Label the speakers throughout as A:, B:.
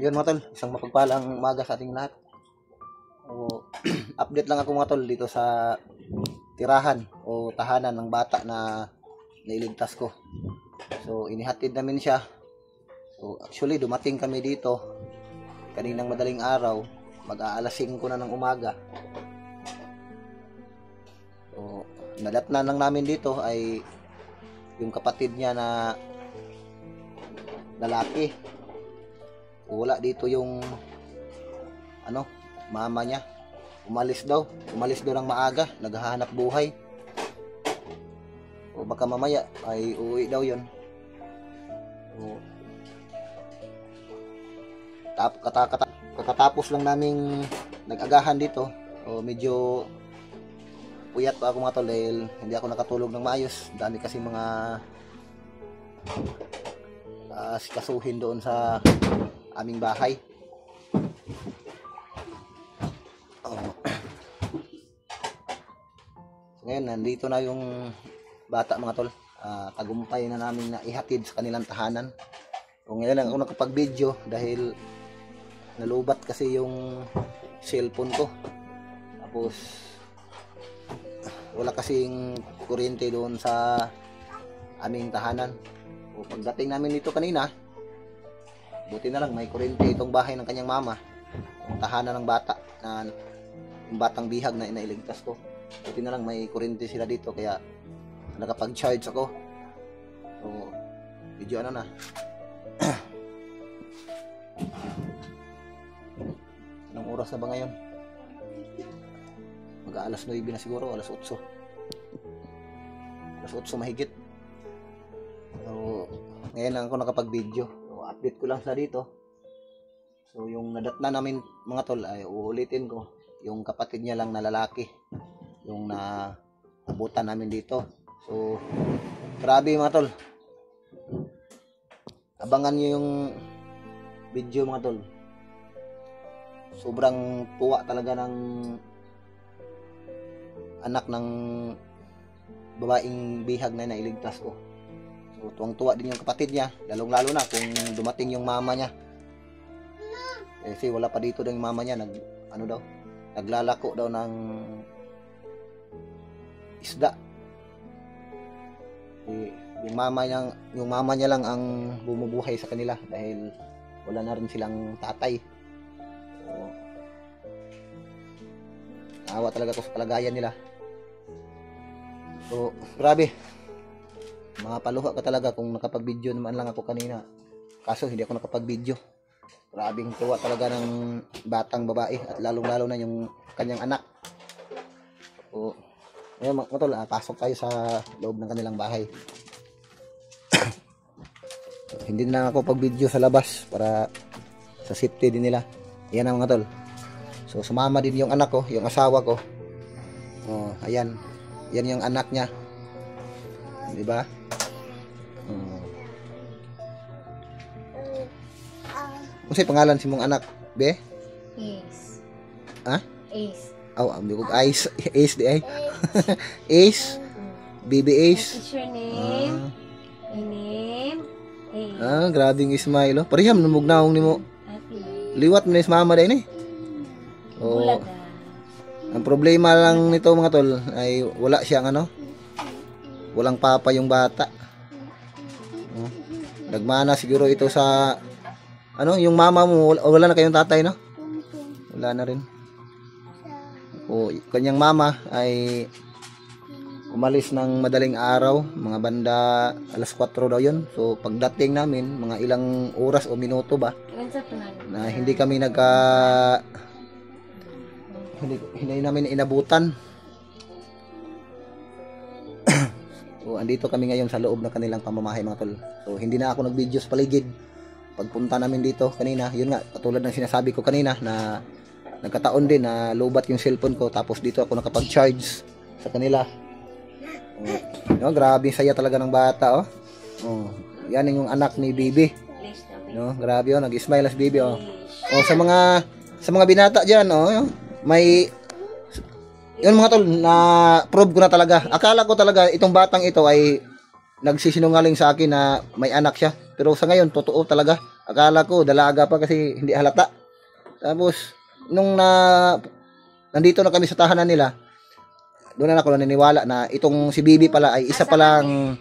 A: Yun mga tol, isang mapagpalang umaga sa ating lahat. O, update lang ako mga tol dito sa tirahan o tahanan ng bata na nailigtas ko. So inihatid namin siya. So actually dumating kami dito kaninang madaling araw, mag-aalas 5 na ng umaga. So nadatnan lang namin dito ay yung kapatid niya na lalaki. Wala dito yung mama niya. Umalis daw ng maaga, naghahanap buhay. O baka mamaya ay uuwi daw yon. O katapos lang naming nag-agahan dito. O medyo puyat pa ako mga tol dahil hindi ako nakatulog ng maayos. Dami kasi mga sikasuhin doon sa aming bahay. Ngayon nandito na yung bata mga tol. Tagumpay na namin na ihatid sa kanilang tahanan. So ngayon lang ako nakapag-video dahil nalubat kasi yung cellphone ko. Tapos wala kasing kuryente doon sa aming tahanan. So pagdating namin dito kanina, buti na lang may kuryente itong bahay ng kanyang mama. Yung tahanan ng bata na yung batang bihag na inailigtas ko. Buti na lang may kuryente sila dito kaya nakapag-charge ako. So video na. Anong oras na ba ngayon? Mag-aalas 9 na siguro, alas 8. Alas 8 mahigit. So ngayon lang ako nakapag-video. So update ko lang sa dito. So yung nadatna namin mga tol ay uulitin ko. Yung kapatid niya lang na lalaki yung naabutan namin dito. So grabe mga tol, abangan nyo yung video mga tol. Sobrang tuwa talaga ng anak ng babaeng bihag na nailigtas ko. So tuwang-tuwa din yung kapatid niya, lalong-lalo na kung dumating yung mama niya. Kasi wala pa dito daw yung mama niya, naglalako daw ng isda. Yung mama niya lang ang bumubuhay sa kanila dahil wala na rin silang tatay. So, naawa talaga ko sa kalagayan nila. So grabe, mapaluha ka talaga kung nakapag-video naman lang ako kanina, kaso hindi ako nakapag-video. Grabing tuwa talaga ng batang babae at lalong-lalo na yung kanyang anak. So ngayon mga tol, pasok tayo sa loob ng kanilang bahay. Hindi na ako pag-video sa labas para sa safety din nila. Yan ang mga tol. So sumama din yung anak ko, yung asawa ko. Oh, ayan. Yan yung anak niya. Di ba? Ano pangalan si mong anak, be?
B: Ace.
A: Ha?
B: Ace.
A: Ambi ko Ace, Ace di ay. Ace. Baby Ace.
B: What is your name? My name? Ace.
A: Grabing smile. Pariham namugnaong nimo.
B: Happy.
A: Liwat mo na is mama din eh. Oh. Ang problema lang nito mga tol ay wala siyang walang papa yung bata. Nagmana siguro ito sa yung mama mo, wala na kayong tatay, no? Wala na rin. O kanyang mama ay umalis ng madaling araw, mga banda alas 4 daw yun. So pagdating namin, mga ilang oras o minuto ba na hindi kami hindi namin inabutan. So andito kami ngayon sa loob ng kanilang pamamahay mga tol. So hindi na ako nag-video sa paligid. Pagpunta namin dito kanina, yun nga, katulad ng sinasabi ko kanina na nagkataon din na lowbat yung cellphone ko, tapos dito ako nakapag-charge sa kanila. Grabe saya talaga ng bata, yan yung anak ni Bibi. Grabe nag-smile as Bibi, sa mga binata diyan, may yun mga tol, na prove ko na talaga. Akala ko talaga itong batang ito ay nagsisinungaling sa akin na may anak siya. Pero sa ngayon, totoo talaga. Akala ko dalaga pa kasi hindi halata. Tapos nung nandito na kami sa tahanan nila, doon na ako naniniwala na itong si Bibi pala ay isa palang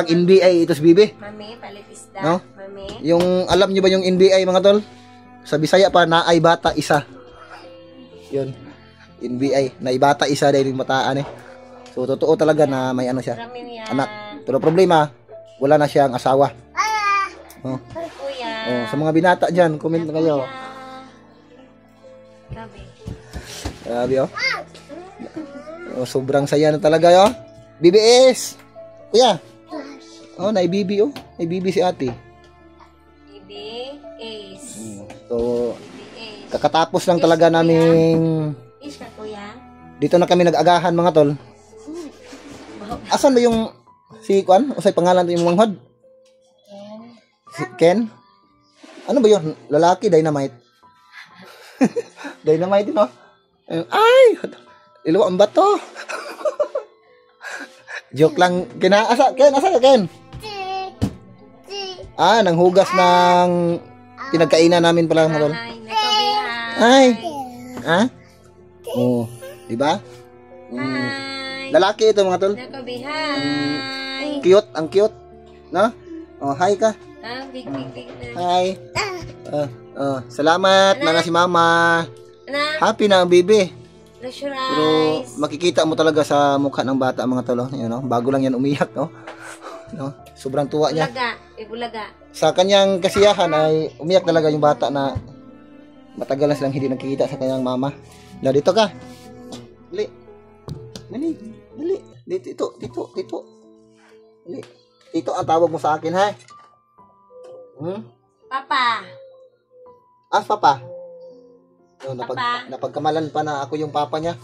A: NBI ito si Bibi.
B: Mami, palit isda.
A: No?
B: Mami.
A: Yung alam niyo ba yung NBI mga tol? Sa Bisaya pa na ay bata isa. Yun. NBI, na ibata isa dahil yung mataan eh. So totoo talaga na may ano siya,
B: Marami yan.
A: anak. Pero problema, wala na siyang asawa. Oh.
B: Kuya.
A: Oh, sa mga binata diyan, comment na kayo.
B: Grabe.
A: Grabe oh. Oh, sobrang saya na talaga yo. BBS. Kuya. Oh, naibibi oh. Naibibi si ate.
B: Bibi, Ace.
A: So,
B: Bibi, Ace.
A: kakatapos lang talaga naming
B: Ace ka, kuya.
A: dito na kami nag-agahan mga tol. Asan ba yung si Kwan? Usay pangalan to yung manghod? Si Ken? Ano ba yun? Lalaki, dynamite. Dynamite no? Ay! Iluwa ang bato. Joke lang. Ken, asa ka Ken? Ah, nanghugas ng pinagkainan namin pala mga tol.
B: Ay, nakabihan.
A: Ay! Ha? Oh, di ba?
B: Hi.
A: Lalaki ito mga tol.
B: Nakabihan.
A: Cute, ang cute. No? Oh, hi ka.
B: Ah, big, big, big.
A: Hi. Salamat na si Mama.
B: Anak,
A: Happy na ang baby.
B: close your
A: Pero
B: eyes.
A: makikita mo talaga sa mukha ng bata mga tol, you know, bago lang yan umiyak, no? No? Sobrang tuwa niya.
B: Bulaga. Ibulaga.
A: Sa kanyang kasiyahan ay umiyak talaga yung bata na matagal na silang hindi nagkikita sa kanyang mama. Na dito ka. Dali. Dali. Dali. Dito. Dali. Tito ang tawag mo sa akin, ha?
B: Papa.
A: Papa. So,
B: Papa.
A: napagkamalan pa na ako yung papa niya.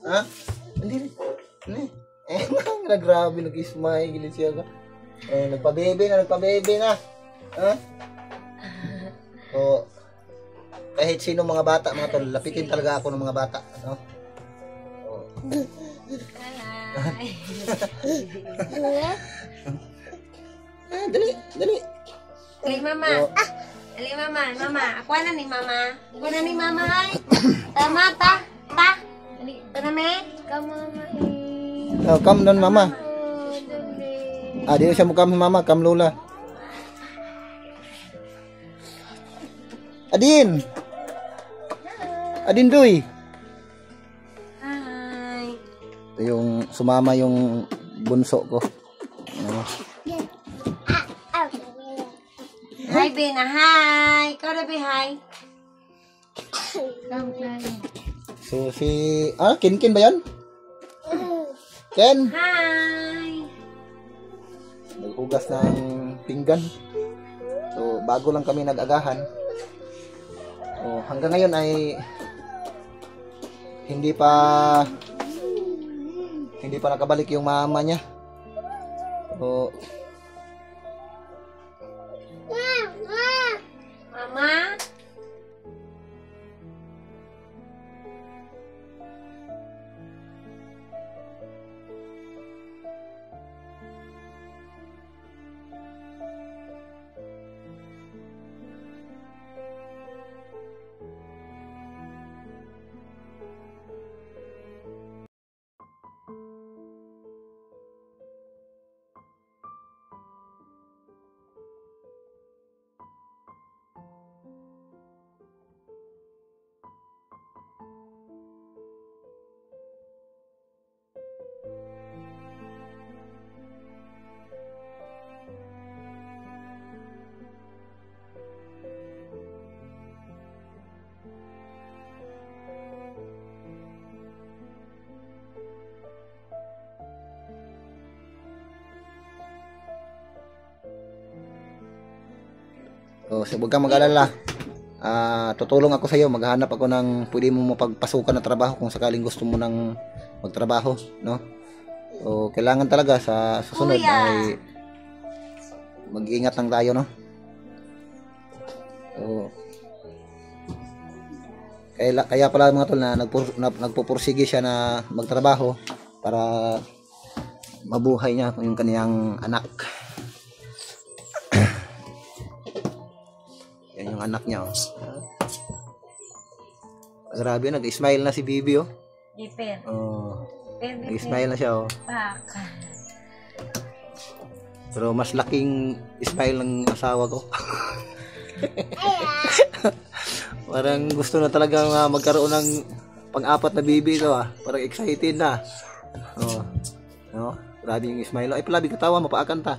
A: Ha? Hindi. Grabe, nag-smile. Gilit siya. Nagpa-baby na. Ha? So, kahit sino mga bata, mga tol, lapitin talaga ako ng mga bata. No?
B: Hi.
A: Dali.
B: Ali, mama. Ali, mama. Mama. Ako na ni mama. Ako na ni mama. Ay. Tama, ta. Ali, ito na, me. Mama.
A: Come doon, mama. Di na siya mukha si mama. Come, lola. Adin, Doy.
B: Hi.
A: Ito yung sumama yung bunso ko.
B: Hi, Bina. Hi. Ikaw na, Be. Hi. Come,
A: So Ken ba yan? Ken?
B: Hi.
A: Naghugas ng pinggan. So bago lang kami nag-agahan. So hanggang ngayon ay hindi pa nakabalik yung mama niya. So
B: Mama.
A: So, huwag kang mag-alala. Tutulong ako sa iyo. Maghahanap ako ng pwede mo mapagpasukan na trabaho kung sakaling gusto mo nang magtrabaho, no? So, kailangan talaga sa susunod ay mag-ingat lang tayo, no? So, kaya pala mga tol na nagpupursige siya na magtrabaho para mabuhay niya yung kaniyang anak. Yan yung anak niya, oh. Grabe, nag-smile na si Bibi, oh.
B: Iper.
A: Oh,
B: Per.
A: nag-smile na siya, oh.
B: Baka.
A: Pero mas laking smile ng asawa ko. Parang gusto na talaga magkaroon ng pang-apat na Bibi ito, ah. Parang excited na. Oh. No? Grabe yung smile. Ay, palabi katawa, mapaakan ta.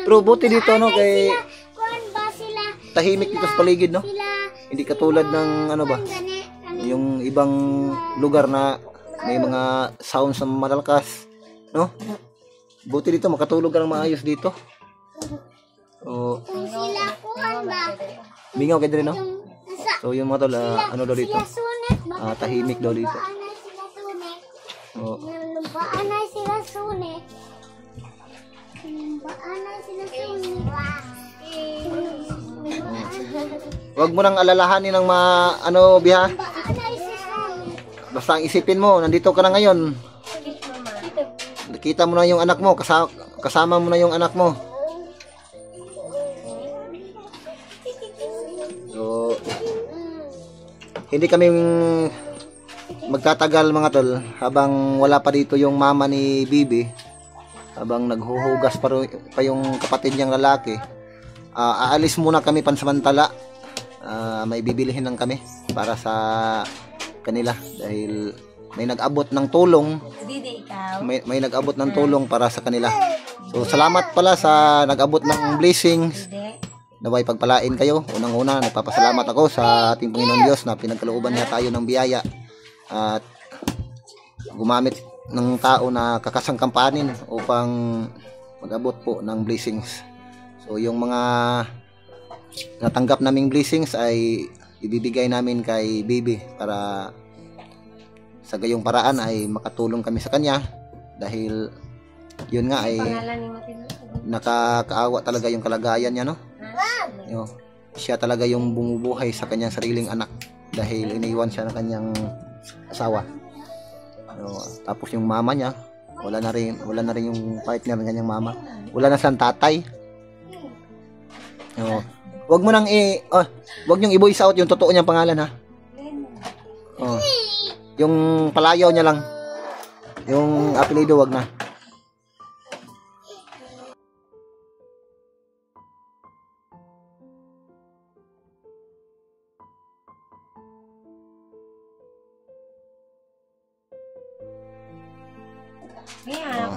A: Pero buti dito, no, kay tahimik dito sa paligid, no? Hindi katulad ng ano ba, yung ibang lugar na may mga sounds na malalakas, no? Buti dito makatulog ka ng maayos dito. Oh, mingaw kayo din, no? So yung mga tol, ano daw dito? Tahimik daw dito. Oh. Huwag mo nang alalahanin ng ano, biha. Basta ang isipin mo, nandito ka na ngayon. Nakita mo na yung anak mo, kasama mo na yung anak mo. So, hindi kami magtatagal mga tol habang wala pa dito yung mama ni Bibi. Habang naghuhugas pa yung kapatid niyang lalaki. Aalis muna kami pansamantala. May bibilihin lang kami para sa kanila dahil may nag-abot ng tulong. May nag-abot ng tulong para sa kanila. So salamat pala sa nag-abot ng blessings. Naway pagpalain kayo. Unang-una nagpapasalamat ako sa ating Panginoon Diyos na pinagkalooban niya tayo ng biyaya at gumamit ng tao na kakasangkampanin upang mag-abot po ng blessings. So yung mga natanggap naming blessings ay ibibigay namin kay Bibi para sa gayong paraan ay makatulong kami sa kanya dahil yun nga ay nakakaawa talaga yung kalagayan niya, no? Siya talaga yung bumubuhay sa kanyang sariling anak dahil iniwan siya ng kanyang asawa. Tapos yung mama niya wala na rin yung partner ng kanyang mama. Wala na siyang tatay. Wag mo nang wag niyong i-voice out yung totoo niyang pangalan, ha. Yung palayaw niya lang. Yung apelyido wag na.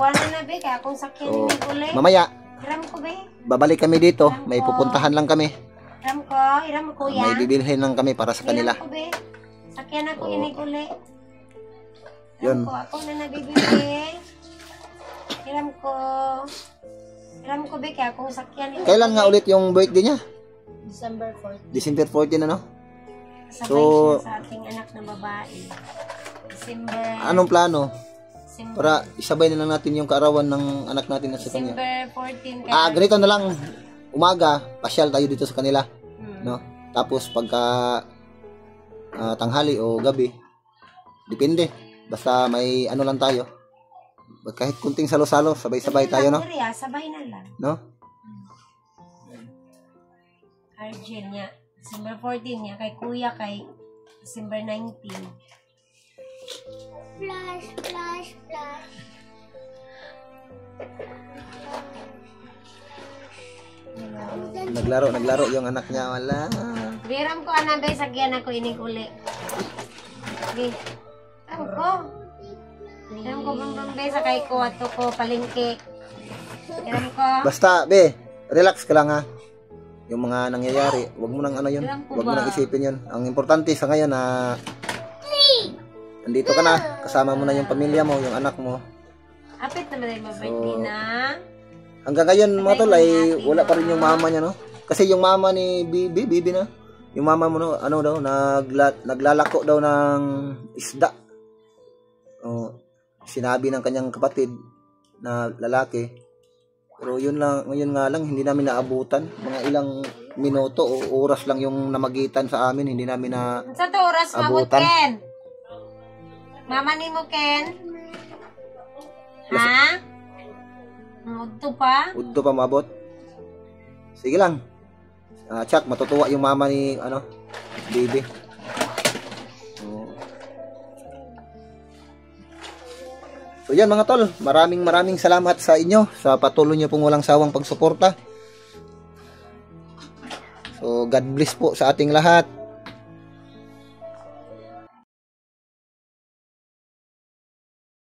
B: Kuha na be, kaya kung sakyan ni ulit.
A: Mamaya,
B: Hiram ko be.
A: babalik kami dito. May pupuntahan lang kami.
B: Hiram ko kuya.
A: May bibilhin lang kami para sa kanila.
B: Hiram ko be. Sakyan ako inig ulit.
A: Yun.
B: Ako na nabibili. Hiram ko be, kaya kung sakyan ni
A: Kailan nga ulit yung birthday niya?
B: December 14.
A: December 14, ano?
B: Sabay siya sa ating anak na babae. December.
A: Anong plano? Para isabay na lang natin yung kaarawan ng anak natin at sa kanya.
B: December 14.
A: Ganito na lang. Umaga, pasyal tayo dito sa kanila. No? Tapos pagka tanghali o gabi, depende. Basta may ano lang tayo. Kahit kunting salo-salo, sabay-sabay tayo, no?
B: Sabay na lang.
A: No?
B: Argel niya. December 14 niya. Kay kuya kay December 19. Flash.
A: Naglaro yung anak niya. Wala.
B: Biram ko anabay sagyan ako inig uli. Biram ko bambay sa kay ko ato ko palengke. Biram ko.
A: Basta, be, relax ka lang, ha. Yung mga nangyayari, wag mo nang ano yun. Wag mo nang isipin yun. Ang importante sa ngayon na nandito ka na, kasama mo na yung pamilya mo, yung anak mo.
B: Apit naman ay mabirthday na.
A: Hanggang ngayon mga tol ay wala pa rin yung mama niya, no? Kasi yung mama ni Bibi na, yung mama mo, no, ano daw, naglalako daw ng isda. Sinabi ng kanyang kapatid na lalaki. Pero yun lang, ngayon nga lang, hindi namin naabutan. Mga ilang minuto o oras lang yung namagitan sa amin. Hindi namin na
B: Sa to oras mabot
A: abutan.
B: Ken. Mama ni mo Ken. Ha? Udto pa?
A: udto pa maabot. Sige lang. Chuck, matutuwa yung mama ni Bibi. So yan mga tol, maraming salamat sa inyo sa patuloy nyo pong walang sawang pagsuporta. So God bless po sa ating lahat.